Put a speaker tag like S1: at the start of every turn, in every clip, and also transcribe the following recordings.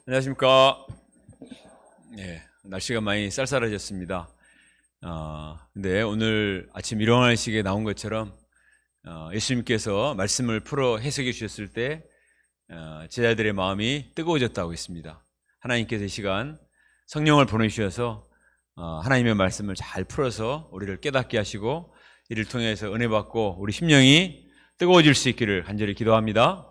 S1: 안녕하십니까. 네, 날씨가 많이 쌀쌀해졌습니다. 근데 오늘 아침 일어나는 시기에 나온 것처럼 예수님께서 말씀을 풀어 해석해 주셨을 때 제자들의 마음이 뜨거워졌다고 했습니다. 하나님께서 이 시간 성령을 보내주셔서 하나님의 말씀을 잘 풀어서 우리를 깨닫게 하시고 이를 통해서 은혜 받고 우리 심령이 뜨거워질 수 있기를 간절히 기도합니다.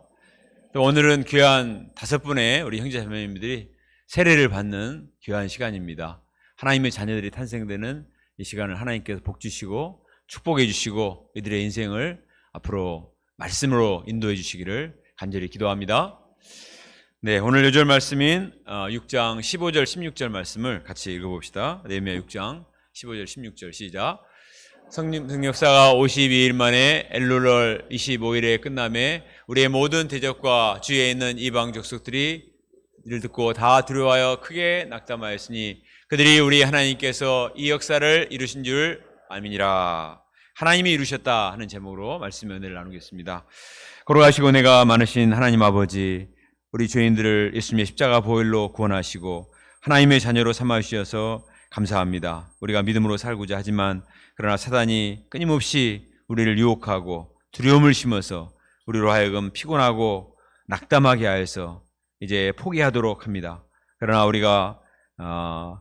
S1: 또 오늘은 귀한 5분의 우리 형제 자매님들이 세례를 받는 귀한 시간입니다. 하나님의 자녀들이 탄생되는 이 시간을 하나님께서 복 주시고 축복해 주시고 이들의 인생을 앞으로 말씀으로 인도해 주시기를 간절히 기도합니다. 네, 오늘 요절 말씀인 6장 15절 16절 말씀을 같이 읽어봅시다. 느헤미야 6장 15절 16절 시작. 성역사가 52일 만에 엘룰월 25일에 끝남에 우리의 모든 대적과 주위에 있는 이방 족속들이 이를 듣고 다 두려워하여 크게 낙담하였으니 그들이 우리 하나님께서 이 역사를 이루신 줄 알미니라. 하나님이 이루셨다 하는 제목으로 말씀 은혜를 나누겠습니다. 걸어가시고 내가 많으신 하나님 아버지, 우리 죄인들을 예수님의 십자가 보혈로 구원하시고 하나님의 자녀로 삼아주셔서 감사합니다. 우리가 믿음으로 살고자 하지만 그러나 사단이 끊임없이 우리를 유혹하고 두려움을 심어서 우리로 하여금 피곤하고 낙담하게 하여서 이제 포기하도록 합니다. 그러나 우리가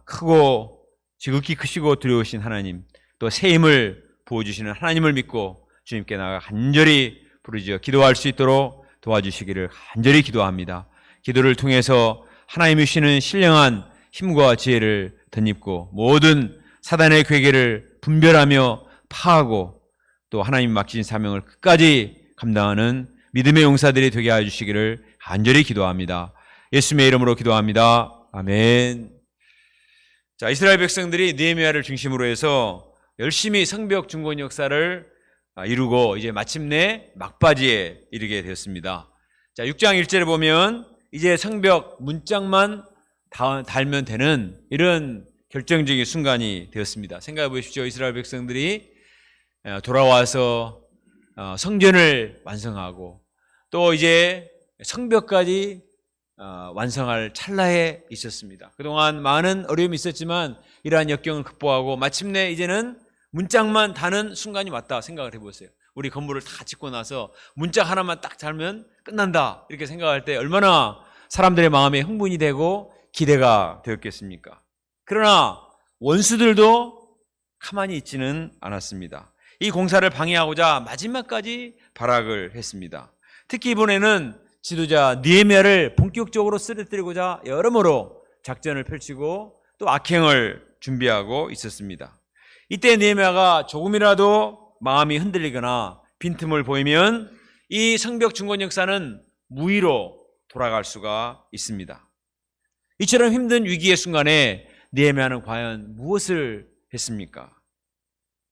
S1: 크고 지극히 크시고 두려우신 하나님, 또 새 힘을 부어주시는 하나님을 믿고 주님께 나가 간절히 부르짖어 기도할 수 있도록 도와주시기를 간절히 기도합니다. 기도를 통해서 하나님이 주시는 신령한 힘과 지혜를 덧입고 모든 사단의 괴계를 분별하며 파하고 또 하나님 맡기신 사명을 끝까지 감당하는 믿음의 용사들이 되게 해주시기를 간절히 기도합니다. 예수님의 이름으로 기도합니다. 아멘. 자, 이스라엘 백성들이 느헤미야를 중심으로 해서 열심히 성벽 중건 역사를 이루고 이제 마침내 막바지에 이르게 되었습니다. 자, 6장 1절에 보면 이제 성벽 문짝만 달면 되는 이런 결정적인 순간이 되었습니다. 생각해 보십시오. 이스라엘 백성들이 돌아와서 성전을 완성하고 또 이제 성벽까지 완성할 찰나에 있었습니다. 그동안 많은 어려움이 있었지만 이러한 역경을 극복하고 마침내 이제는 문짝만 다는 순간이 왔다 생각을 해보세요. 우리 건물을 다 짓고 나서 문짝 하나만 딱 달면 끝난다 이렇게 생각할 때 얼마나 사람들의 마음에 흥분이 되고 기대가 되었겠습니까? 그러나 원수들도 가만히 있지는 않았습니다. 이 공사를 방해하고자 마지막까지 발악을 했습니다. 특히 이번에는 지도자 느헤미야를 본격적으로 쓰러뜨리고자 여러모로 작전을 펼치고 또 악행을 준비하고 있었습니다. 이때 느헤미야가 조금이라도 마음이 흔들리거나 빈틈을 보이면 이 성벽 중건 역사는 무의로 돌아갈 수가 있습니다. 이처럼 힘든 위기의 순간에 느헤미야는 과연 무엇을 했습니까?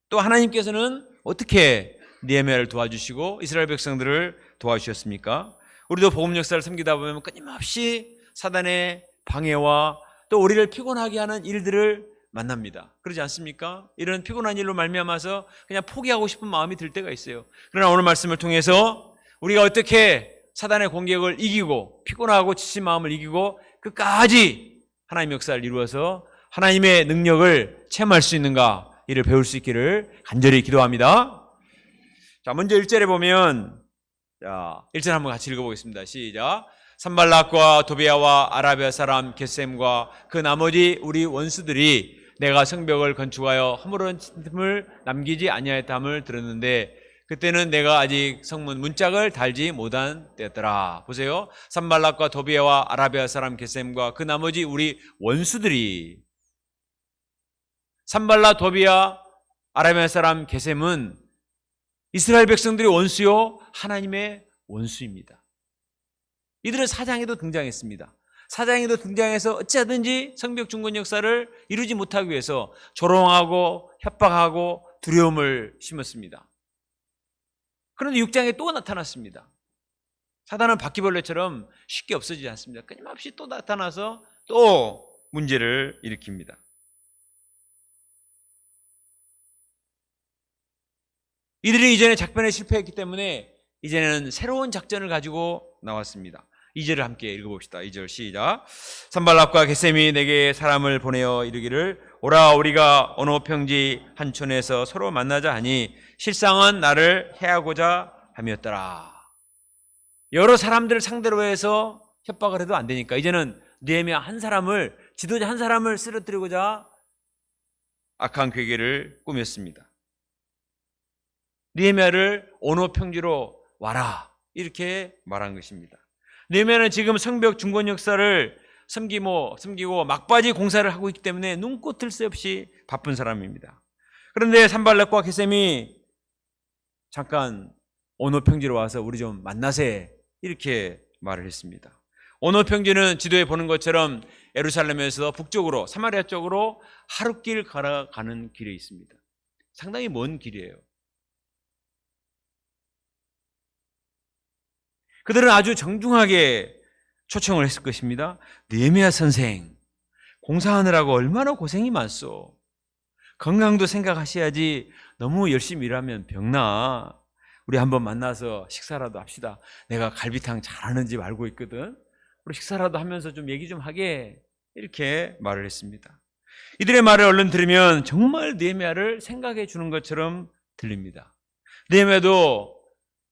S1: 또 하나님께서는 어떻게 느헤미야를 도와주시고 이스라엘 백성들을 도와주셨습니까? 우리도 복음 역사를 섬기다 보면 끊임없이 사단의 방해와 또 우리를 피곤하게 하는 일들을 만납니다. 그러지 않습니까? 이런 피곤한 일로 말미암아서 그냥 포기하고 싶은 마음이 들 때가 있어요. 그러나 오늘 말씀을 통해서 우리가 어떻게 사단의 공격을 이기고 피곤하고 지친 마음을 이기고 끝까지 하나님의 역사를 이루어서 하나님의 능력을 체험할 수 있는가 이를 배울 수 있기를 간절히 기도합니다. 자, 먼저 1절에 보면 1절 한번 같이 읽어보겠습니다. 시작. 산발락과 도비아와 아라비아 사람 게셈과 그 나머지 우리 원수들이 내가 성벽을 건축하여 허물은 틈을 남기지 아니하였다함을 들었는데 그때는 내가 아직 성문 문짝을 달지 못한 때였더라. 보세요. 산발락과 도비아와 아라비아 사람 게셈과 그 나머지 우리 원수들이, 산발락, 도비아, 아라비아 사람 게셈은 이스라엘 백성들의 원수요 하나님의 원수입니다. 이들은 사장에도 등장했습니다. 사장에도 등장해서 어찌하든지 성벽 중건 역사를 이루지 못하기 위해서 조롱하고 협박하고 두려움을 심었습니다. 그런데 6장에 또 나타났습니다. 사단은 바퀴벌레처럼 쉽게 없어지지 않습니다. 끊임없이 또 나타나서 또 문제를 일으킵니다. 이들이 이전에 작전에 실패했기 때문에 이제는 새로운 작전을 가지고 나왔습니다. 2절을 함께 읽어봅시다. 2절 시작. 산발락과 게셈이 내게 사람을 보내어 이르기를 오라 우리가 어느 평지 한촌에서 서로 만나자 하니 실상은 나를 해하고자 함이었더라. 여러 사람들을 상대로 해서 협박을 해도 안 되니까 이제는 느헤미야 한 사람을, 지도자 한 사람을 쓰러뜨리고자 악한 괴계를 꾸몄습니다. 느헤미야를 어느 평지로 와라 이렇게 말한 것입니다. 느헤미야는 지금 성벽 중건 역사를 섬기고 막바지 공사를 하고 있기 때문에 눈꽃 뜰 새 없이 바쁜 사람입니다. 그런데 산발락과 게셈이 잠깐 어느 평지로 와서 우리 좀 만나세 이렇게 말을 했습니다. 어느 평지는 지도에 보는 것처럼 예루살렘에서 북쪽으로 사마리아 쪽으로 하룻길 걸어가는 길에 있습니다. 상당히 먼 길이에요. 그들은 아주 정중하게 초청을 했을 것입니다. 느헤미야 선생, 공사하느라고 얼마나 고생이 많소. 건강도 생각하셔야지 너무 열심히 일하면 병나. 우리 한번 만나서 식사라도 합시다. 내가 갈비탕 잘하는 집 알고 있거든. 우리 식사라도 하면서 좀 얘기 좀 하게. 이렇게 말을 했습니다. 이들의 말을 얼른 들으면 정말 느헤미야를 생각해 주는 것처럼 들립니다. 느헤미야도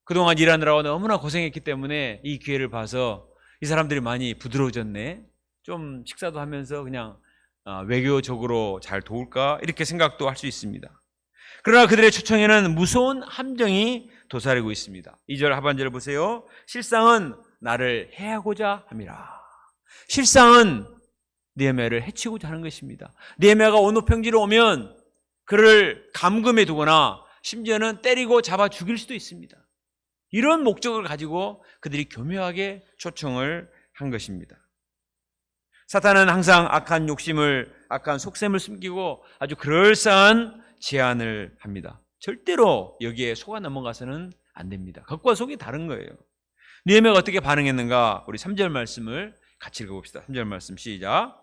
S1: 그동안 일하느라고 너무나 고생했기 때문에 이 기회를 봐서 이 사람들이 많이 부드러워졌네. 좀 식사도 하면서 그냥 외교적으로 잘 도울까? 이렇게 생각도 할 수 있습니다. 그러나 그들의 초청에는 무서운 함정이 도사리고 있습니다. 2절 하반절을 보세요. 실상은 나를 해하고자 함이라. 실상은 느헤미야를 해치고자 하는 것입니다. 느헤미야가 어느 평지로 오면 그를 감금해 두거나 심지어는 때리고 잡아 죽일 수도 있습니다. 이런 목적을 가지고 그들이 교묘하게 초청을 한 것입니다. 사탄은 항상 악한 욕심을, 악한 속셈을 숨기고 아주 그럴싸한 제안을 합니다. 절대로 여기에 속아 넘어가서는 안 됩니다. 겉과 속이 다른 거예요. 느헤미야가 어떻게 반응했는가? 우리 3절 말씀을 같이 읽어봅시다. 3절 말씀 시작.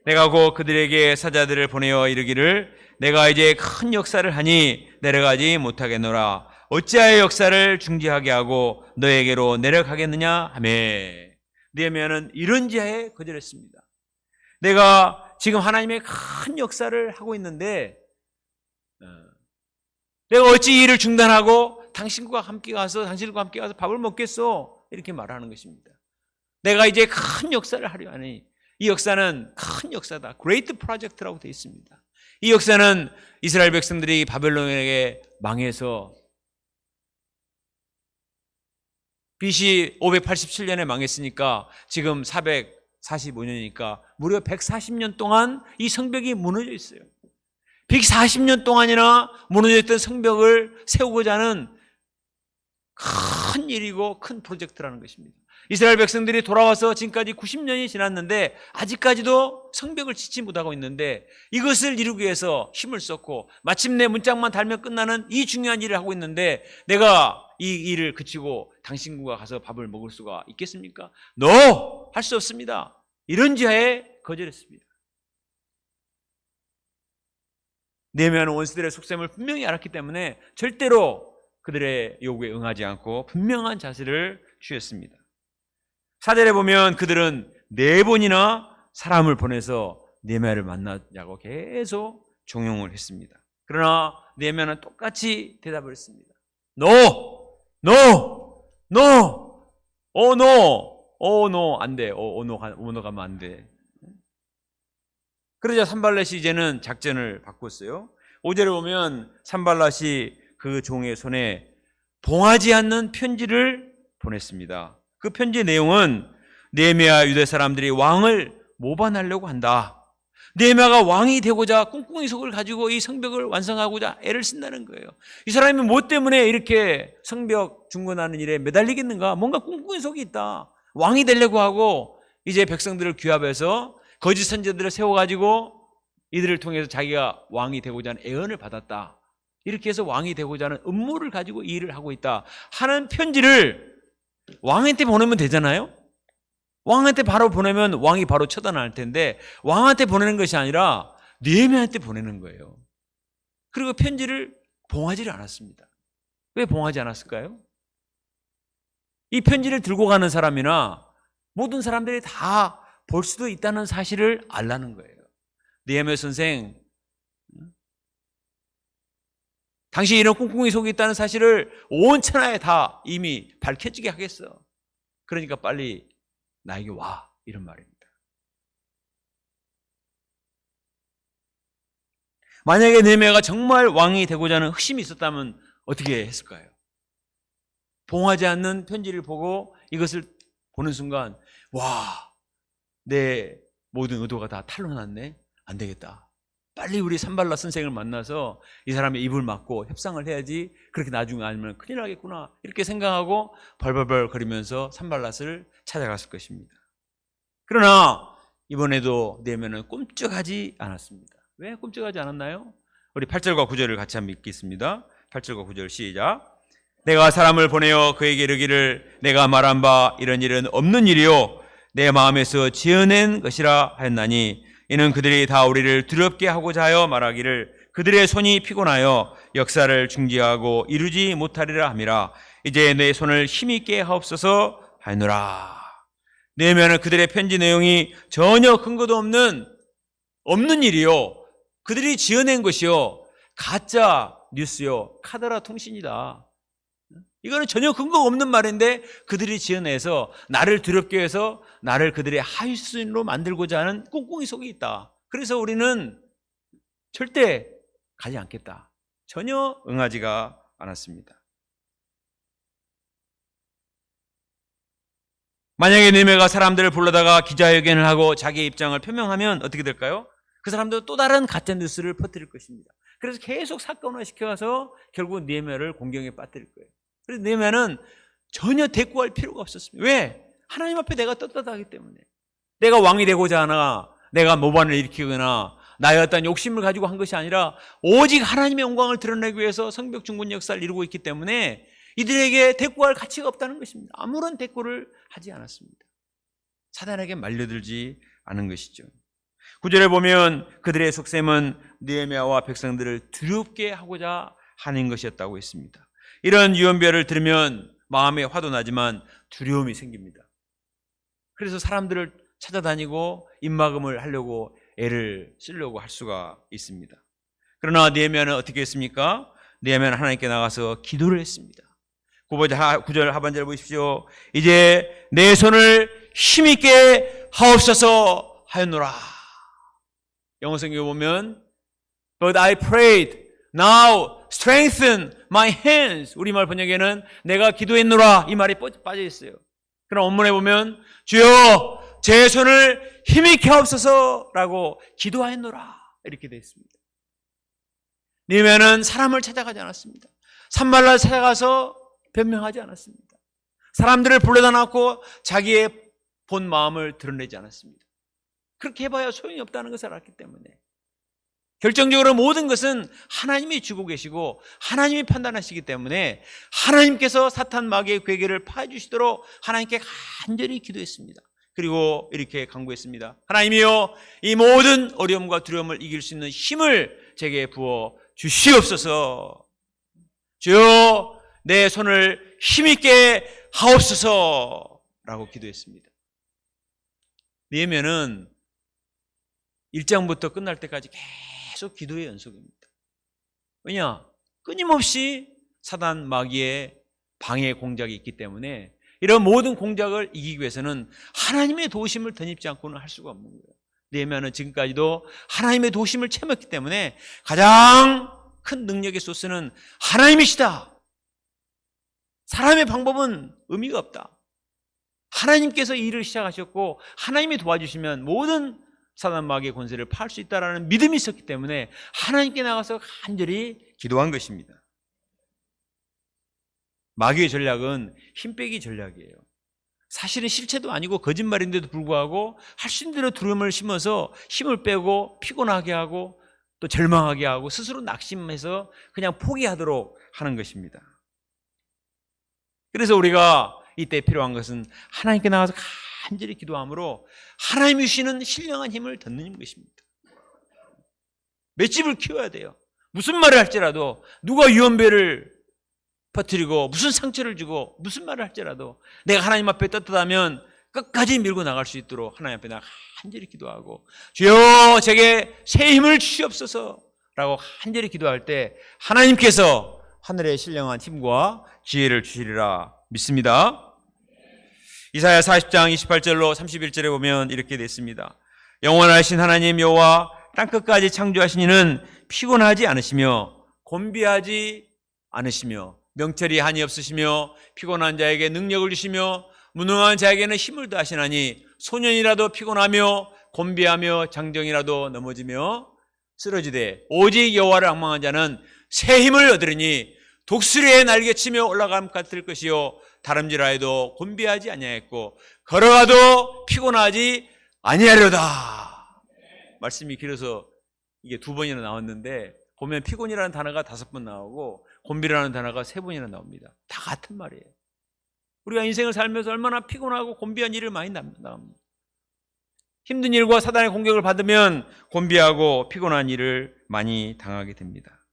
S1: 내가 곧 그들에게 사자들을 보내어 이르기를 내가 이제 큰 역사를 하니 내려가지 못하겠노라. 어찌하여 역사를 중지하게 하고 너에게로 내려가겠느냐 하며 느헤미야는 이런 지하에 거절했습니다. 내가 지금 하나님의 큰 역사를 하고 있는데 내가 어찌 이 일을 중단하고 당신과 함께 가서 밥을 먹겠소? 이렇게 말하는 것입니다. 내가 이제 큰 역사를 하려 하니 이 역사는 큰 역사다. Great Project라고 되어 있습니다. 이 역사는 이스라엘 백성들이 바벨론에게 망해서 BC 587년에 망했으니까 지금 445년이니까 무려 140년 동안 이 성벽이 무너져 있어요. 140년 동안이나 무너져 있던 성벽을 세우고자 하는 큰 일이고 큰 프로젝트라는 것입니다. 이스라엘 백성들이 돌아와서 지금까지 90년이 지났는데 아직까지도 성벽을 짓지 못하고 있는데 이것을 이루기 위해서 힘을 썼고 마침내 문짝만 달면 끝나는 이 중요한 일을 하고 있는데 내가 이 일을 그치고 당신과 가서 밥을 먹을 수가 있겠습니까? No! 할 수 없습니다. 이런 지하에 거절했습니다. 느헤미야는 원수들의 속셈을 분명히 알았기 때문에 절대로 그들의 요구에 응하지 않고 분명한 자세를 취했습니다. 4절에 보면 그들은 4번이나 사람을 보내서 느헤미야를 만나자고 계속 종용을 했습니다. 그러나 느헤미야는 똑같이 대답을 했습니다. No! No! No! Oh no! Oh no! 안 돼. Oh no 가면 안 돼. 그러자 산발랏이 이제는 작전을 바꿨어요. 5절에 보면 산발랏이 그 종의 손에 봉하지 않는 편지를 보냈습니다. 그 편지의 내용은 느헤미야 유대 사람들이 왕을 모반하려고 한다. 느헤미야가 왕이 되고자 꿍꿍이 속을 가지고 이 성벽을 완성하고자 애를 쓴다는 거예요. 이 사람이 뭐 때문에 이렇게 성벽 중건하는 일에 매달리겠는가? 뭔가 꿍꿍이 속이 있다. 왕이 되려고 하고 이제 백성들을 규합해서 거짓 선지자들을 세워가지고 이들을 통해서 자기가 왕이 되고자 하는 애언을 받았다. 이렇게 해서 왕이 되고자 하는 음모를 가지고 이 일을 하고 있다 하는 편지를 왕한테 보내면 되잖아요. 왕한테 바로 보내면 왕이 바로 처단할 텐데 왕한테 보내는 것이 아니라 느헤미야한테 보내는 거예요. 그리고 편지를 봉하지를 않았습니다. 왜 봉하지 않았을까요? 이 편지를 들고 가는 사람이나 모든 사람들이 다 볼 수도 있다는 사실을 알라는 거예요. 느헤미야 선생, 당신이 이런 꿍꿍이 속에 있다는 사실을 온 천하에 다 이미 밝혀지게 하겠어. 그러니까 빨리 나에게 와, 이런 말입니다. 만약에 느헤미야가 정말 왕이 되고자 하는 흑심이 있었다면 어떻게 했을까요? 봉하지 않는 편지를 보고 이것을 보는 순간, 와, 내 모든 의도가 다 탄로났네. 안 되겠다. 빨리 우리 산발라 선생을 만나서 이 사람의 입을 막고 협상을 해야지. 그렇게 나중에 아니면 큰일 나겠구나. 이렇게 생각하고 벌벌벌 거리면서 산발랏을 찾아갔을 것입니다. 그러나 이번에도 느헤미야는 꼼짝하지 않았습니다. 왜 꼼짝하지 않았나요? 우리 8절과 9절을 같이 한번 읽겠습니다. 8절과 9절 시작. 내가 사람을 보내어 그에게 이르기를 내가 말한 바 이런 일은 없는 일이요 내 마음에서 지어낸 것이라 하였나니 이는 그들이 다 우리를 두렵게 하고자 하여 말하기를 그들의 손이 피곤하여 역사를 중지하고 이루지 못하리라 함이라. 이제 내 손을 힘있게 하옵소서 하였노라. 느헤미야는 그들의 편지 내용이 전혀 근거도 없는 일이요 그들이 지어낸 것이요 가짜 뉴스요 카더라 통신이다. 이거는 전혀 근거가 없는 말인데 그들이 지어내서 나를 두렵게 해서 나를 그들의 하위순으로 만들고자 하는 꿍꿍이 속에 있다. 그래서 우리는 절대 가지 않겠다. 전혀 응하지가 않았습니다. 만약에 느헤미야가 사람들을 불러다가 기자회견을 하고 자기의 입장을 표명하면 어떻게 될까요? 그 사람도 또 다른 가짜 뉴스를 퍼뜨릴 것입니다. 그래서 계속 사건화시켜서 결국 느헤미야를 공경에 빠뜨릴 거예요. 그래서 느헤미야는 전혀 대꾸할 필요가 없었습니다. 왜? 하나님 앞에 내가 떳떳하기 때문에. 내가 왕이 되고자 하나, 내가 모반을 일으키거나 나의 어떤 욕심을 가지고 한 것이 아니라 오직 하나님의 영광을 드러내기 위해서 성벽 중군 역사를 이루고 있기 때문에 이들에게 대꾸할 가치가 없다는 것입니다. 아무런 대꾸를 하지 않았습니다. 사단에게 말려들지 않은 것이죠. 9절에 보면 그들의 속셈은 느헤미야와 백성들을 두렵게 하고자 하는 것이었다고 했습니다. 이런 유언비어를 들으면 마음에 화도 나지만 두려움이 생깁니다. 그래서 사람들을 찾아다니고 입막음을 하려고 애를 쓰려고 할 수가 있습니다. 그러나 느헤미야는 어떻게 했습니까? 느헤미야는 하나님께 나가서 기도를 했습니다. 9절 하반절 보십시오. 이제 내 손을 힘있게 하옵소서 하였노라. 영어 성경에 보면 But I prayed, now strengthen my hands. 우리말 번역에는 내가 기도했노라 이 말이 빠져 있어요. 그럼 원문에 보면 주여 제 손을 힘있게 하옵소서라고 기도하였노라 이렇게 되어 있습니다. 느헤미야는 사람을 찾아가지 않았습니다. 산발랏 찾아가서 변명하지 않았습니다. 사람들을 불러다 놓고 자기의 본 마음을 드러내지 않았습니다. 그렇게 해봐야 소용이 없다는 것을 알았기 때문에 결정적으로 모든 것은 하나님이 주고 계시고 하나님이 판단하시기 때문에 하나님께서 사탄 마귀의 괴계를 파해주시도록 하나님께 간절히 기도했습니다. 그리고 이렇게 간구했습니다. 하나님이여 이 모든 어려움과 두려움을 이길 수 있는 힘을 제게 부어 주시옵소서. 주여 내 손을 힘있게 하옵소서 라고 기도했습니다. 느헤미야는 1장부터 끝날 때까지 계속 기도의 연속입니다. 왜냐? 끊임없이 사단 마귀의 방해 공작이 있기 때문에 이런 모든 공작을 이기기 위해서는 하나님의 도우심을 덧입지 않고는 할 수가 없는 거예요. 느헤미야는 지금까지도 하나님의 도우심을 체험했기 때문에 가장 큰 능력의 소스는 하나님이시다. 사람의 방법은 의미가 없다. 하나님께서 이 일을 시작하셨고 하나님이 도와주시면 모든 사단 마귀의 권세를 파할 수 있다는 믿음이 있었기 때문에 하나님께 나가서 간절히 기도한 것입니다. 마귀의 전략은 힘 빼기 전략이에요. 사실은 실체도 아니고 거짓말인데도 불구하고 할 수 있는 대로 두려움을 심어서 힘을 빼고 피곤하게 하고 또 절망하게 하고 스스로 낙심해서 그냥 포기하도록 하는 것입니다. 그래서 우리가 이때 필요한 것은 하나님께 나가서 간절히 기도함으로 하나님이 주시는 신령한 힘을 덧는 것입니다. 맷집을 키워야 돼요. 무슨 말을 할지라도 누가 유언배를 퍼뜨리고 무슨 상처를 주고 무슨 말을 할지라도 내가 하나님 앞에 떳떳하면 끝까지 밀고 나갈 수 있도록 하나님 앞에 나 간절히 기도하고 주여 제게 새 힘을 주시옵소서 라고 간절히 기도할 때 하나님께서 하늘의 신령한 힘과 지혜를 주시리라 믿습니다. 이사야 40장 28절로 31절에 보면 이렇게 됐습니다. 영원하신 하나님 여호와 땅끝까지 창조하신 이는 피곤하지 않으시며 곤비하지 않으시며 명철이 한이 없으시며 피곤한 자에게 능력을 주시며 무능한 자에게는 힘을 더하시나니 소년이라도 피곤하며 곤비하며 장정이라도 넘어지며 쓰러지되 오직 여호와를 앙망한 자는 새 힘을 얻으리니 독수리의 날개치며 올라감 같을 것이요 다름질하여도 곤비하지 아니하였고 걸어가도 피곤하지 아니하려다. 말씀이 길어서 이게 2번이나 나왔는데 보면 피곤이라는 단어가 5번 나오고 곤비라는 단어가 3번이나 나옵니다. 다 같은 말이에요. 우리가 인생을 살면서 얼마나 피곤하고 곤비한 일을 많이 나옵니다. 힘든 일과 사단의 공격을 받으면 곤비하고 피곤한 일을 많이 당하게 됩니다.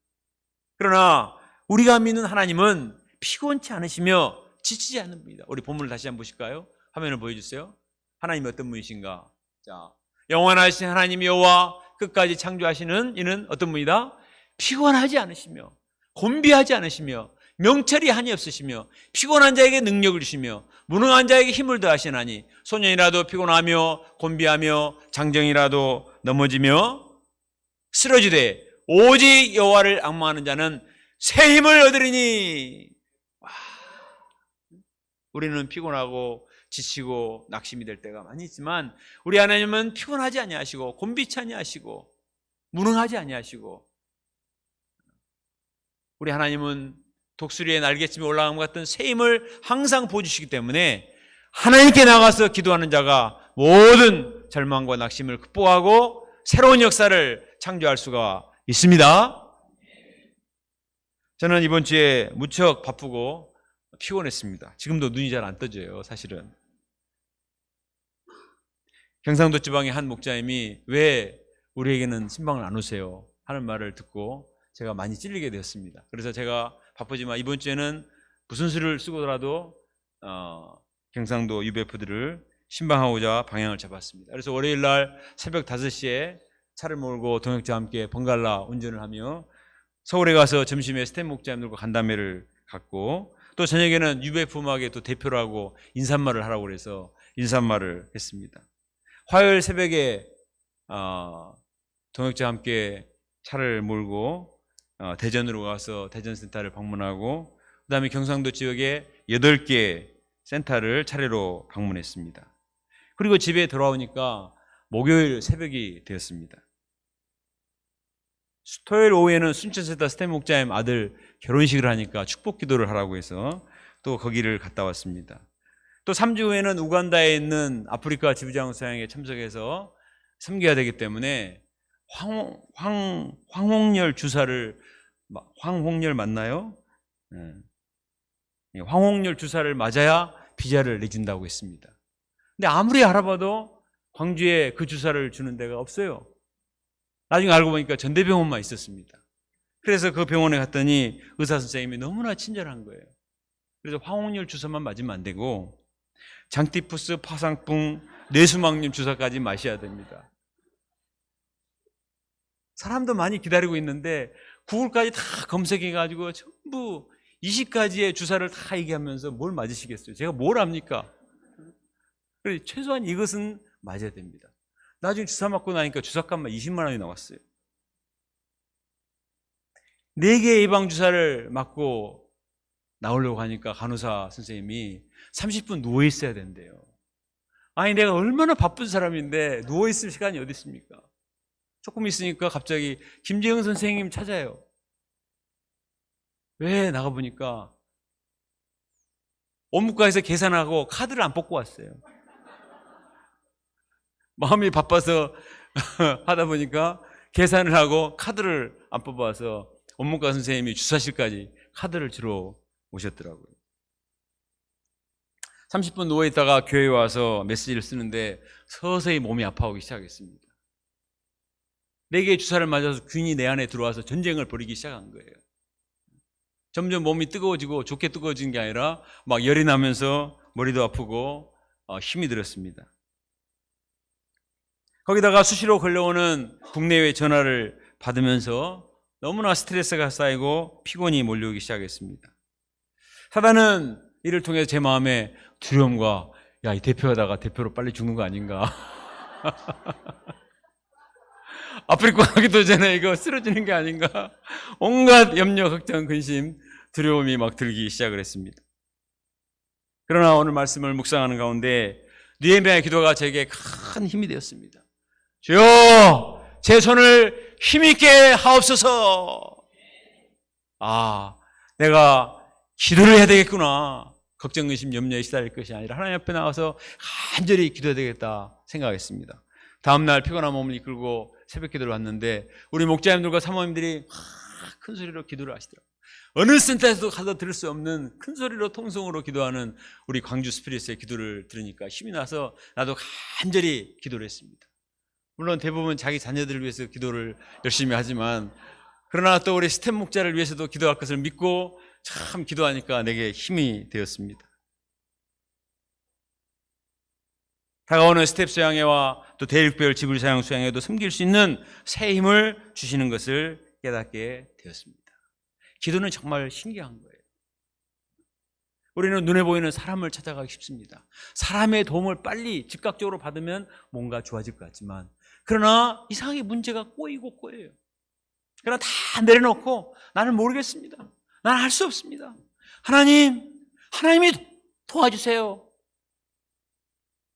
S1: 그러나 우리가 믿는 하나님은 피곤치 않으시며 지치지 않는 분이다. 우리 본문을 다시 한번 보실까요? 화면을 보여주세요. 하나님이 어떤 분이신가? 자, 영원하신 하나님 여호와 끝까지 창조하시는 이는 어떤 분이다? 피곤하지 않으시며 곤비하지 않으시며 명철이 한이 없으시며 피곤한 자에게 능력을 주시며 무능한 자에게 힘을 더하시나니 소년이라도 피곤하며 곤비하며 장정이라도 넘어지며 쓰러지되 오직 여호와를 앙망하는 자는 새 힘을 얻으리니. 와, 우리는 피곤하고 지치고 낙심이 될 때가 많이 있지만 우리 하나님은 피곤하지 아니하시고 곤비치 아니하시고 무능하지 아니하시고 우리 하나님은 독수리의 날개침에 올라간 것 같은 새 힘을 항상 보여주시기 때문에 하나님께 나가서 기도하는 자가 모든 절망과 낙심을 극복하고 새로운 역사를 창조할 수가 있습니다. 저는 이번 주에 무척 바쁘고 피곤했습니다. 지금도 눈이 잘 안 떠져요, 사실은. 경상도 지방의 한 목자님이 왜 우리에게는 신방을 안 오세요? 하는 말을 듣고 제가 많이 찔리게 되었습니다. 그래서 제가 바쁘지만 이번 주에는 무슨 수를 쓰고라도 경상도 UBF들을 신방하고자 방향을 잡았습니다. 그래서 월요일 날 새벽 5시에 차를 몰고 동역자와 함께 번갈라 운전을 하며 서울에 가서 점심에 스탠 목자님들과 간담회를 갖고 또 저녁에는 UBF 음악의 또 대표를 하고 인사말을 하라고 그래서 인사말을 했습니다. 화요일 새벽에 동역자와 함께 차를 몰고 대전으로 가서 대전센터를 방문하고 그 다음에 경상도 지역에 8개 센터를 차례로 방문했습니다. 그리고 집에 돌아오니까 목요일 새벽이 되었습니다. 토요일 오후에는 순천센터 스탠 목자님 아들 결혼식을 하니까 축복 기도를 하라고 해서 또 거기를 갔다 왔습니다. 또 3주 후에는 우간다에 있는 아프리카 지부장 수양에 참석해서 섬겨야 되기 때문에 황홍열 주사를 황홍열 맞나요? 네. 황홍열 주사를 맞아야 비자를 내준다고 했습니다. 근데 아무리 알아봐도 광주에 그 주사를 주는 데가 없어요. 나중에 알고 보니까 전대병원만 있었습니다. 그래서 그 병원에 갔더니 의사 선생님이 너무나 친절한 거예요. 그래서 황홍열 주사만 맞으면 안 되고 장티푸스, 파상풍, 뇌수막염 주사까지 마셔야 됩니다. 사람도 많이 기다리고 있는데 구글까지 다 검색해가지고 전부 20가지의 주사를 다 얘기하면서 뭘 맞으시겠어요? 제가 뭘 압니까? 그래서 최소한 이것은 맞아야 됩니다. 나중에 주사 맞고 나니까 주사값만 20만 원이 나왔어요. 4개의 예방주사를 맞고 나오려고 하니까 간호사 선생님이 30분 누워있어야 된대요. 아니 내가 얼마나 바쁜 사람인데 누워있을 시간이 어디 있습니까? 조금 있으니까 갑자기 김재영 선생님 찾아요. 왜 나가보니까 업무과에서 계산하고 카드를 안 뽑고 왔어요. 마음이 바빠서 하다 보니까 계산을 하고 카드를 안 뽑아서 업무과 선생님이 주사실까지 카드를 주러 오셨더라고요. 30분 누워있다가 교회에 와서 메시지를 쓰는데 서서히 몸이 아파오기 시작했습니다. 4개의 주사를 맞아서 균이 내 안에 들어와서 전쟁을 벌이기 시작한 거예요. 점점 몸이 뜨거워지고 좋게 뜨거워진 게 아니라 막 열이 나면서 머리도 아프고 힘이 들었습니다. 거기다가 수시로 걸려오는 국내외 전화를 받으면서 너무나 스트레스가 쌓이고 피곤이 몰려오기 시작했습니다. 사단은 이를 통해서 제 마음에 두려움과 이 대표하다가 대표로 빨리 죽는 거 아닌가. 아프리카 가기도 전에 이거 쓰러지는 게 아닌가. 온갖 염려, 걱정, 근심, 두려움이 막 들기 시작을 했습니다. 그러나 오늘 말씀을 묵상하는 가운데 느헤미야의 기도가 제게 큰 힘이 되었습니다. 주여, 제 손을 힘있게 하옵소서. 내가 기도를 해야 되겠구나. 걱정, 근심, 염려에 시달릴 것이 아니라 하나님 앞에 나와서 간절히 기도해야 되겠다 생각했습니다. 다음날 피곤한 몸을 이끌고 새벽 기도를 왔는데 우리 목자님들과 사모님들이 큰 소리로 기도를 하시더라고요. 어느 센터에서도 가서 들을 수 없는 큰 소리로 통성으로 기도하는 우리 광주 스피릿의 기도를 들으니까 힘이 나서 나도 간절히 기도를 했습니다. 물론 대부분 자기 자녀들을 위해서 기도를 열심히 하지만 그러나 또 우리 스텝 목자를 위해서도 기도할 것을 믿고 참 기도하니까 내게 힘이 되었습니다. 다가오는 스텝 수양회와 또 대륙별 지불 사양 수양회도 섬길 수 있는 새 힘을 주시는 것을 깨닫게 되었습니다. 기도는 정말 신기한 거예요. 우리는 눈에 보이는 사람을 찾아가기 쉽습니다. 사람의 도움을 빨리 즉각적으로 받으면 뭔가 좋아질 것 같지만 그러나 이상하게 문제가 꼬이고 꼬여요. 그러나 다 내려놓고 나는 모르겠습니다. 나는 할 수 없습니다. 하나님이 도와주세요.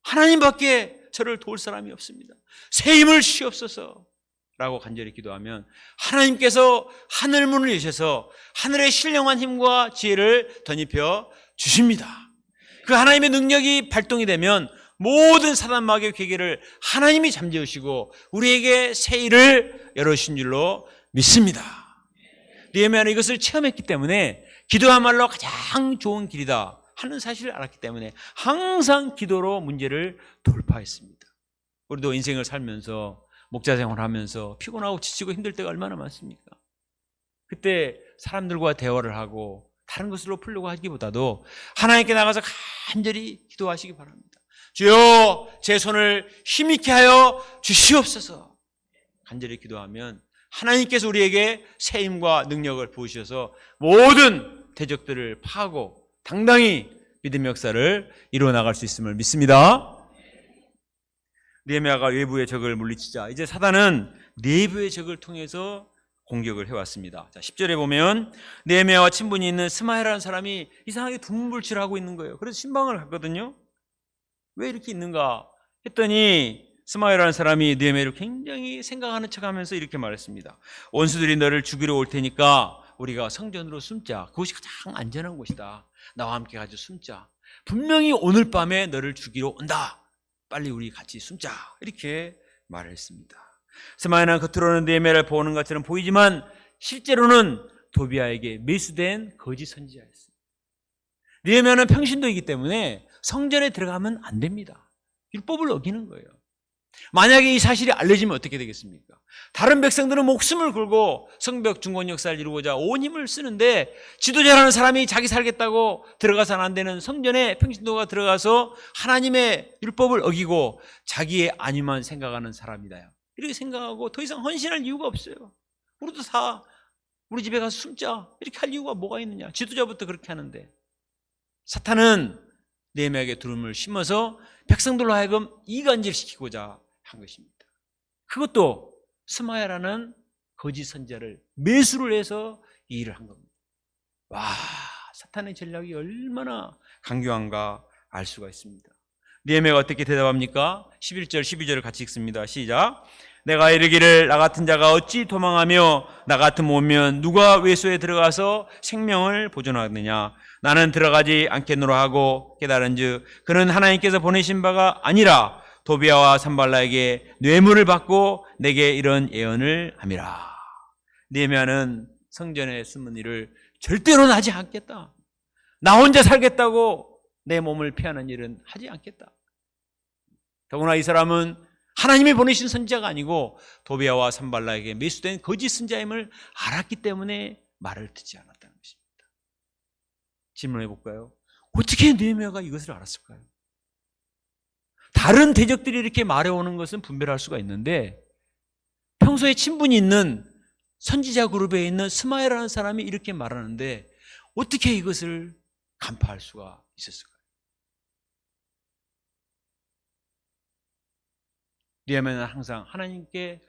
S1: 하나님밖에 저를 도울 사람이 없습니다. 새 힘을 주시옵소서 라고 간절히 기도하면 하나님께서 하늘문을 여셔서 하늘의 신령한 힘과 지혜를 덧입혀 주십니다. 그 하나님의 능력이 발동이 되면 모든 사단 마귀의 괴계를 하나님이 잠재우시고 우리에게 새 일을 열어주신 줄로 믿습니다. 느헤미야는 이것을 체험했기 때문에 기도야말로 가장 좋은 길이다 하는 사실을 알았기 때문에 항상 기도로 문제를 돌파했습니다. 우리도 인생을 살면서 목자 생활하면서 피곤하고 지치고 힘들 때가 얼마나 많습니까? 그때 사람들과 대화를 하고 다른 것으로 풀려고 하기보다도 하나님께 나가서 간절히 기도하시기 바랍니다. 주여, 제 손을 힘있게 하여 주시옵소서. 간절히 기도하면 하나님께서 우리에게 새 힘과 능력을 부으셔서 모든 대적들을 파하고 당당히 믿음의 역사를 이루어 나갈 수 있음을 믿습니다. 느헤미야가 외부의 적을 물리치자 이제 사단은 내부의 적을 통해서 공격을 해왔습니다. 자, 10절에 보면 느헤미야와 친분이 있는 스마야라는 사람이 이상하게 두문불출하고 있는 거예요. 그래서 신방을 갔거든요. 왜 이렇게 있는가 했더니 스마야라는 사람이 느헤미야를 굉장히 생각하는 척하면서 이렇게 말했습니다. 원수들이 너를 죽이러 올 테니까 우리가 성전으로 숨자. 그것이 가장 안전한 곳이다. 나와 함께 가서 숨자. 분명히 오늘 밤에 너를 죽이러 온다. 빨리 우리 같이 숨자. 이렇게 말을 했습니다. 스마야는 겉으로는 느헤미야를 보는 것처럼 보이지만 실제로는 도비아에게 매수된 거짓 선지자였습니다. 느헤미야는 평신도이기 때문에 성전에 들어가면 안 됩니다. 율법을 어기는 거예요. 만약에 이 사실이 알려지면 어떻게 되겠습니까? 다른 백성들은 목숨을 걸고 성벽 중건 역사를 이루고자 온 힘을 쓰는데 지도자라는 사람이 자기 살겠다고 들어가서는 안 되는 성전에 평신도가 들어가서 하나님의 율법을 어기고 자기의 안위만 생각하는 사람이다. 이렇게 생각하고 더 이상 헌신할 이유가 없어요. 우리도 다 우리 집에 가서 숨자 이렇게 할 이유가 뭐가 있느냐. 지도자부터 그렇게 하는데 사탄은 느헤미야에게 두려움을 심어서 백성들로 하여금 이간질시키고자 한 것입니다. 그것도 스마야라는 거짓 선지자를 매수를 해서 이 일을 한 겁니다. 와, 사탄의 전략이 얼마나 강경한가 알 수가 있습니다. 느헤미야가 어떻게 대답합니까? 11절 12절을 같이 읽습니다. 시작. 내가 이르기를 나 같은 자가 어찌 도망하며 나 같은 몸이면 누가 외소에 들어가서 생명을 보존하느냐. 나는 들어가지 않겠노라 하고 깨달은즉 그는 하나님께서 보내신 바가 아니라 도비아와 산발라에게 뇌물을 받고 내게 이런 예언을 함이라. 느헤미야는 성전에 숨은 일을 절대로는 하지 않겠다. 나 혼자 살겠다고 내 몸을 피하는 일은 하지 않겠다. 더구나 이 사람은 하나님이 보내신 선지자가 아니고 도비아와 산발라에게 매수된 거짓 선지자임을 알았기 때문에 말을 듣지 않았다는 것입니다. 질문해 볼까요? 어떻게 느헤미야가 이것을 알았을까요? 다른 대적들이 이렇게 말해오는 것은 분별할 수가 있는데 평소에 친분이 있는 선지자 그룹에 있는 스마야라는 사람이 이렇게 말하는데 어떻게 이것을 간파할 수가 있었을까요? 느헤미야는 항상 하나님께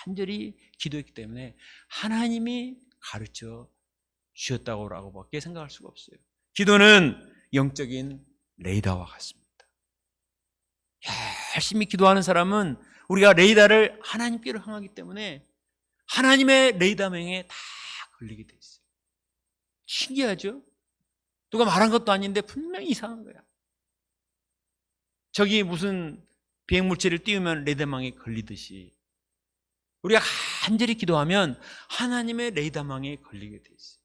S1: 간절히 기도했기 때문에 하나님이 가르쳐 주셨다고밖에 생각할 수가 없어요. 기도는 영적인 레이더와 같습니다. 열심히 기도하는 사람은 우리가 레이더를 하나님께로 향하기 때문에 하나님의 레이더명에 다 걸리게 돼 있어요. 신기하죠? 누가 말한 것도 아닌데 분명히 이상한 거야. 저기 무슨 비행물체를 띄우면 레이더망에 걸리듯이 우리가 간절히 기도하면 하나님의 레이더망에 걸리게 돼 있어요.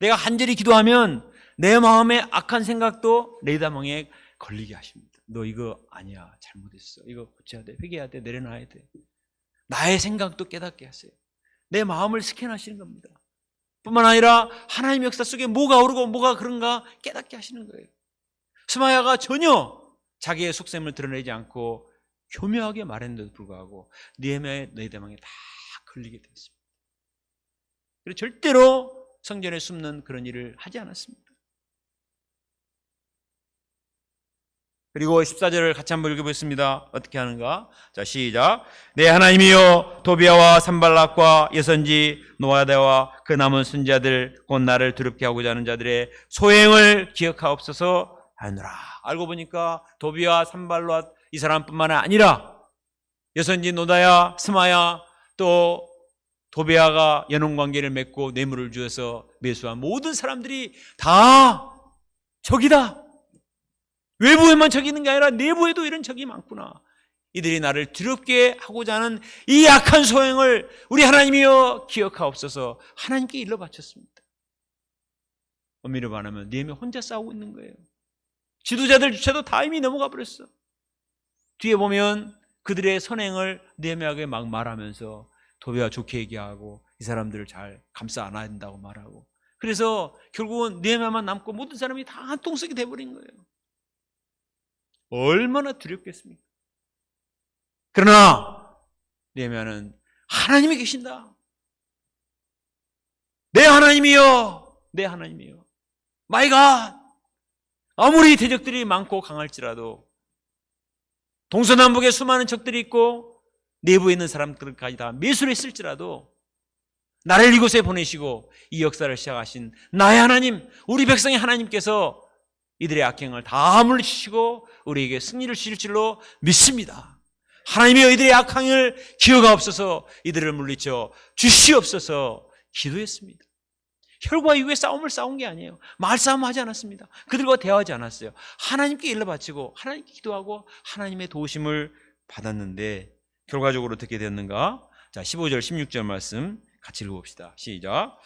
S1: 내가 간절히 기도하면 내 마음에 악한 생각도 레이더망에 걸리게 하십니다. 너 이거 아니야, 잘못했어, 이거 고쳐야 돼, 회개해야 돼, 내려놔야 돼. 나의 생각도 깨닫게 하세요. 내 마음을 스캔하시는 겁니다. 뿐만 아니라 하나님의 역사 속에 뭐가 옳고 뭐가 그런가 깨닫게 하시는 거예요. 스마야가 전혀 자기의 속셈을 드러내지 않고 교묘하게 말했는데도 불구하고 느헤미야의 레이더망에 다 걸리게 되었습니다. 그리고 절대로 성전에 숨는 그런 일을 하지 않았습니다. 그리고 14절을 같이 한번 읽어보겠습니다. 어떻게 하는가? 자, 시작. 내 하나님이여, 도비아와 산발락과 예선지 노아다와 그 남은 선지자들 곧 나를 두렵게 하고자 하는 자들의 소행을 기억하옵소서 하느라. 알고 보니까 도비아, 산발락 이 사람뿐만 아니라 예선지 노다야, 스마야, 또 도비아가 연혼관계를 맺고 뇌물을 주어서 매수한 모든 사람들이 다 적이다. 외부에만 적이 있는 게 아니라 내부에도 이런 적이 많구나. 이들이 나를 두렵게 하고자 하는 이 악한 소행을 우리 하나님이여 기억하옵소서. 하나님께 일러 바쳤습니다. 엄밀히 말하면 느헤미야 혼자 싸우고 있는 거예요. 지도자들조차도 다 이미 넘어가 버렸어. 뒤에 보면 그들의 선행을 느헤미야에게 막 말하면서 도비아가 좋게 얘기하고 이 사람들을 잘 감싸 안아야 된다고 말하고, 그래서 결국은 느헤미야만 남고 모든 사람이 다 한통속이 돼버린 거예요. 얼마나 두렵겠습니까? 그러나 느헤미야는 하나님이 계신다. 내 하나님이여, 내 하나님이여, 마이 갓. 아무리 대적들이 많고 강할지라도, 동서남북에 수많은 적들이 있고 내부에 있는 사람들까지 다 매수했을지라도 나를 이곳에 보내시고 이 역사를 시작하신 나의 하나님, 우리 백성의 하나님께서 이들의 악행을 다 물리치시고 우리에게 승리를 주실 줄로 믿습니다. 하나님이여, 이들의 악행을 기억하옵소서, 이들을 물리쳐 주시옵소서 기도했습니다. 혈과 육의 싸움을 싸운 게 아니에요. 말싸움 하지 않았습니다. 그들과 대화하지 않았어요. 하나님께 일러 바치고 하나님께 기도하고 하나님의 도우심을 받았는데 결과적으로 어떻게 됐는가? 자, 15절 16절 말씀 같이 읽어봅시다. 시작.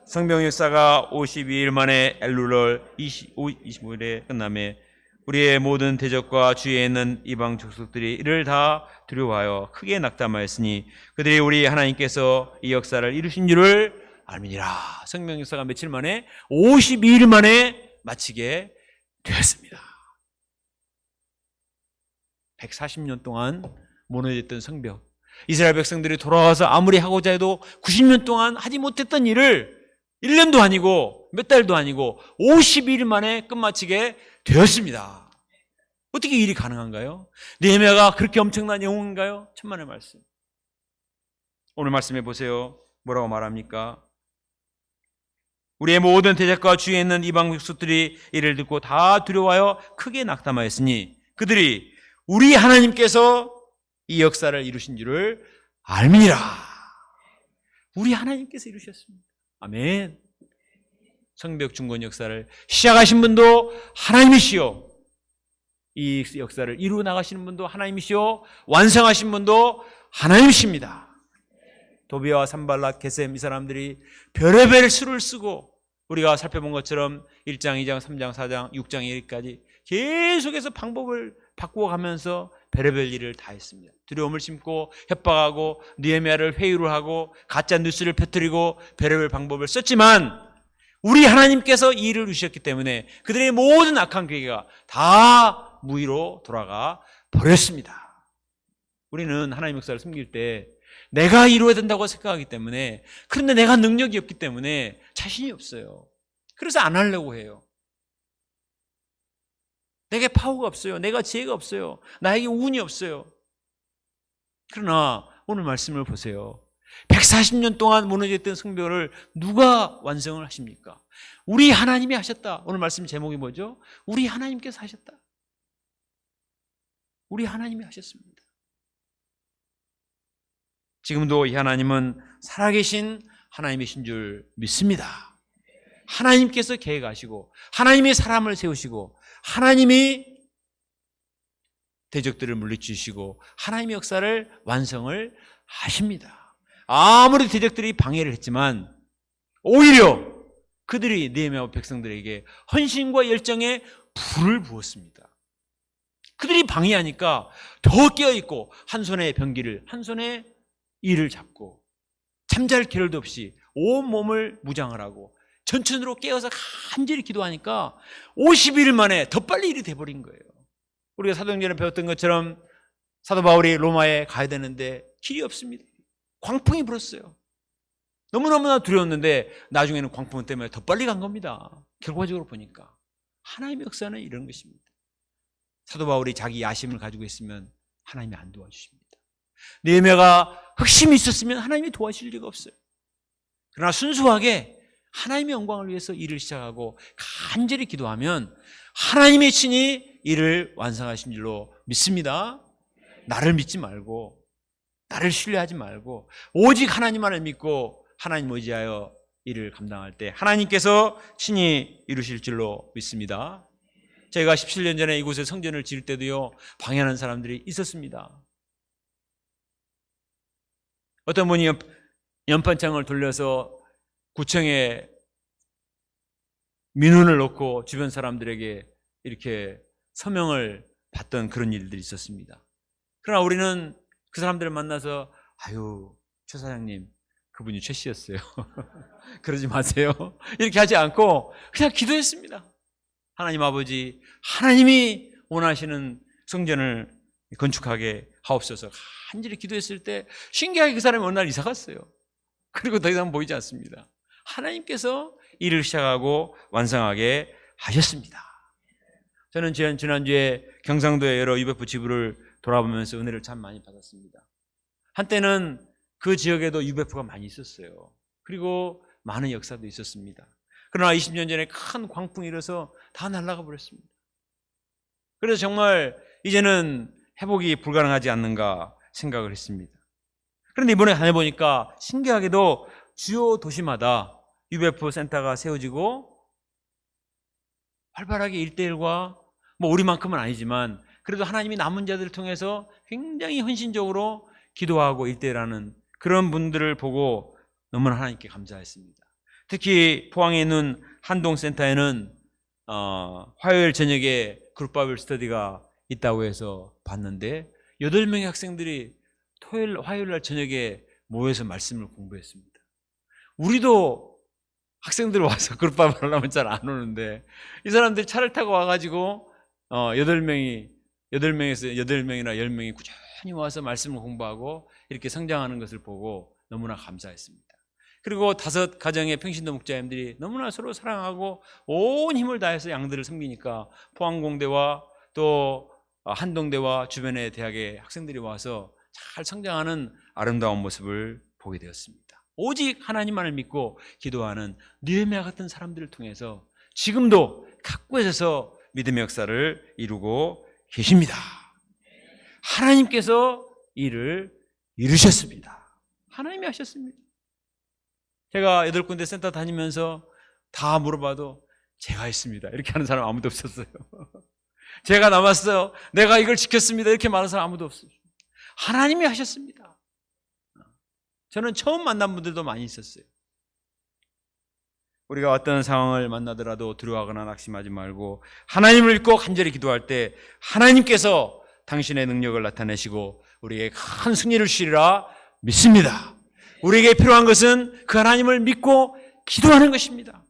S1: 성병 역사가 52일 만에 엘룰월 25일에 끝남에 우리의 모든 대적과 주위에 있는 이방 족속들이 이를 다 두려워하여 크게 낙담하였으니 그들이 우리 하나님께서 이 역사를 이루신 줄을 알미니라. 성명 역사가 며칠 만에 52일 만에 마치게 되었습니다. 140년 동안 무너졌던 성벽, 이스라엘 백성들이 돌아와서 아무리 하고자 해도 90년 동안 하지 못했던 일을 1년도 아니고 몇 달도 아니고 52일 만에 끝마치게 되었습니다. 어떻게 일이 가능한가요? 느헤미야가 그렇게 엄청난 영웅인가요? 천만의 말씀. 오늘 말씀해 보세요. 뭐라고 말합니까? 우리의 모든 대적과 주위에 있는 이방 족속들이 이를 듣고 다 두려워하여 크게 낙담하였으니 그들이 우리 하나님께서 이 역사를 이루신 줄을 알미니라. 우리 하나님께서 이루셨습니다. 아멘. 성벽 중건 역사를 시작하신 분도 하나님이시요, 이 역사를 이루어 나가시는 분도 하나님이시요, 완성하신 분도 하나님이십니다. 도비아와 산발락, 게셈 이 사람들이 별의별 수를 쓰고 우리가 살펴본 것처럼 1장, 2장, 3장, 4장, 6장 1까지 계속해서 방법을 바꾸어가면서 별의별 일을 다 했습니다. 두려움을 심고 협박하고 느헤미야를 회유를 하고 가짜 뉴스를 퍼뜨리고 별의별 방법을 썼지만 우리 하나님께서 이 일을 이루셨기 때문에 그들의 모든 악한 계획가 다 무의로 돌아가 버렸습니다. 우리는 하나님의 역사를 숨길 때 내가 이루어야 된다고 생각하기 때문에, 그런데 내가 능력이 없기 때문에 자신이 없어요. 그래서 안 하려고 해요. 내게 파워가 없어요. 내가 지혜가 없어요. 나에게 운이 없어요. 그러나 오늘 말씀을 보세요. 140년 동안 무너졌던 성벽을 누가 완성을 하십니까? 우리 하나님이 하셨다. 오늘 말씀 제목이 뭐죠? 우리 하나님께서 하셨다. 우리 하나님이 하셨습니다. 지금도 이 하나님은 살아계신 하나님이신 줄 믿습니다. 하나님께서 계획하시고, 하나님이 사람을 세우시고, 하나님이 대적들을 물리치시고, 하나님의 역사를 완성을 하십니다. 아무리 대적들이 방해를 했지만 오히려 그들이 느헤미야와 백성들에게 헌신과 열정에 불을 부었습니다. 그들이 방해하니까 더 깨어있고, 한 손에 병기를, 한 손에 이를 잡고 잠잘 겨를도 없이 온 몸을 무장을 하고 전천으로 깨어서 간절히 기도하니까 50일 만에 더 빨리 일이 돼버린 거예요. 우리가 사도행전에 배웠던 것처럼 사도 바울이 로마에 가야 되는데 길이 없습니다. 광풍이 불었어요. 너무너무나 두려웠는데 나중에는 광풍 때문에 더 빨리 간 겁니다. 결과적으로 보니까 하나님의 역사는 이런 것입니다. 사도 바울이 자기 야심을 가지고 있으면 하나님이 안 도와주십니다. 느헤미야가 흑심이 있었으면 하나님이 도와주실 리가 없어요. 그러나 순수하게 하나님의 영광을 위해서 일을 시작하고 간절히 기도하면 하나님의 친히 일을 완성하신 줄로 믿습니다. 나를 믿지 말고, 나를 신뢰하지 말고 오직 하나님만을 믿고 하나님 의지하여 일을 감당할 때 하나님께서 친히 이루실 줄로 믿습니다. 제가 17년 전에 이곳에 성전을 지을 때도요, 방해하는 사람들이 있었습니다. 어떤 분이 연판장을 돌려서 구청에 민원을 넣고 주변 사람들에게 이렇게 서명을 받던 그런 일들이 있었습니다. 그러나 우리는 그 사람들을 만나서 아유, 최 사장님, 그분이 최 씨였어요. 그러지 마세요. 이렇게 하지 않고 그냥 기도했습니다. 하나님 아버지, 하나님이 원하시는 성전을 건축하게 하옵소서. 간절히 기도했을 때 신기하게 그 사람이 어느 날 이사 갔어요. 그리고 더 이상 보이지 않습니다. 하나님께서 일을 시작하고 완성하게 하셨습니다. 저는 지난주에 경상도의 여러 UBF 지부를 돌아보면서 은혜를 참 많이 받았습니다. 한때는 그 지역에도 UBF가 많이 있었어요. 그리고 많은 역사도 있었습니다. 그러나 20년 전에 큰 광풍이 일어서 다 날아가 버렸습니다. 그래서 정말 이제는 회복이 불가능하지 않는가 생각을 했습니다. 그런데 이번에 다녀보니까 신기하게도 주요 도시마다 UBF 센터가 세워지고 활발하게 1대1과 뭐 우리만큼은 아니지만 그래도 하나님이 남은 자들을 통해서 굉장히 헌신적으로 기도하고 1대1하는 그런 분들을 보고 너무나 하나님께 감사했습니다. 특히 포항에 있는 한동센터에는 화요일 저녁에 그룹 바이블 스터디가 있다고 해서 봤는데 8명의 학생들이 화요일 날 저녁에 모여서 말씀을 공부했습니다. 우리도 학생들 와서 그룹 바이블 하려면 잘 안 오는데 이 사람들이 차를 타고 와가지고 8명에서 8명이나 10명이 꾸준히 와서 말씀을 공부하고 이렇게 성장하는 것을 보고 너무나 감사했습니다. 그리고 5 가정의 평신도 목자님들이 너무나 서로 사랑하고 온 힘을 다해서 양들을 섬기니까 포항공대와 또 한동대와 주변의 대학의 학생들이 와서 잘 성장하는 아름다운 모습을 보게 되었습니다. 오직 하나님만을 믿고 기도하는 느헤미야 같은 사람들을 통해서 지금도 각 곳에서 믿음의 역사를 이루고 계십니다. 하나님께서 일을 이루셨습니다. 하나님이 하셨습니다. 제가 8군데 센터 다니면서 다 물어봐도 제가 했습니다. 이렇게 하는 사람 아무도 없었어요. 제가 남았어요. 내가 이걸 지켰습니다. 이렇게 말하는 사람 아무도 없어요. 하나님이 하셨습니다. 저는 처음 만난 분들도 많이 있었어요. 우리가 어떤 상황을 만나더라도 두려워하거나 낙심하지 말고 하나님을 믿고 간절히 기도할 때 하나님께서 당신의 능력을 나타내시고 우리에게 큰 승리를 주시리라 믿습니다. 우리에게 필요한 것은 그 하나님을 믿고 기도하는 것입니다.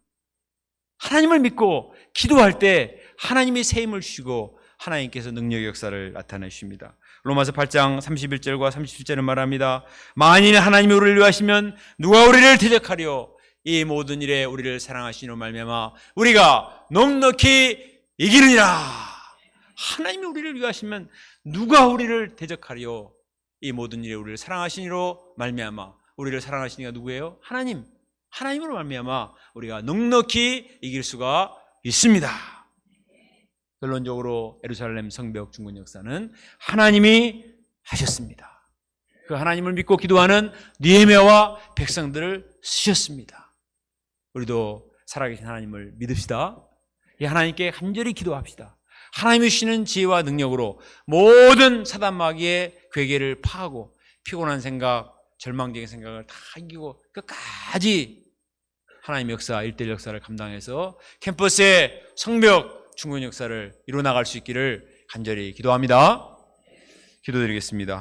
S1: 하나님을 믿고 기도할 때 하나님이 새 힘을 주시고 하나님께서 능력의 역사를 나타내십니다. 로마서 8장 31절과 37절은 말합니다. 만일 하나님이 우리를 위하시면 누가 우리를 대적하리요? 이 모든 일에 우리를 사랑하시는 말미암아 우리가 넉넉히 이기느니라. 하나님이 우리를 위하시면 누가 우리를 대적하리요? 이 모든 일에 우리를 사랑하시니로 말미암아. 우리를 사랑하시니가 누구예요? 하나님. 하나님으로 말미암아 우리가 넉넉히 이길 수가 있습니다. 결론적으로 예루살렘 성벽 중건 역사는 하나님이 하셨습니다. 그 하나님을 믿고 기도하는 느헤미야와 백성들을 쓰셨습니다. 우리도 살아계신 하나님을 믿읍시다. 이 하나님께 간절히 기도합시다. 하나님이 주시는 지혜와 능력으로 모든 사단 마귀의 괴계를 파하고 피곤한 생각, 절망적인 생각을 다 이기고 끝까지 하나님의 역사, 일대일 역사를 감당해서 캠퍼스의 성벽 중건 역사를 이뤄나갈 수 있기를 간절히 기도합니다. 기도드리겠습니다.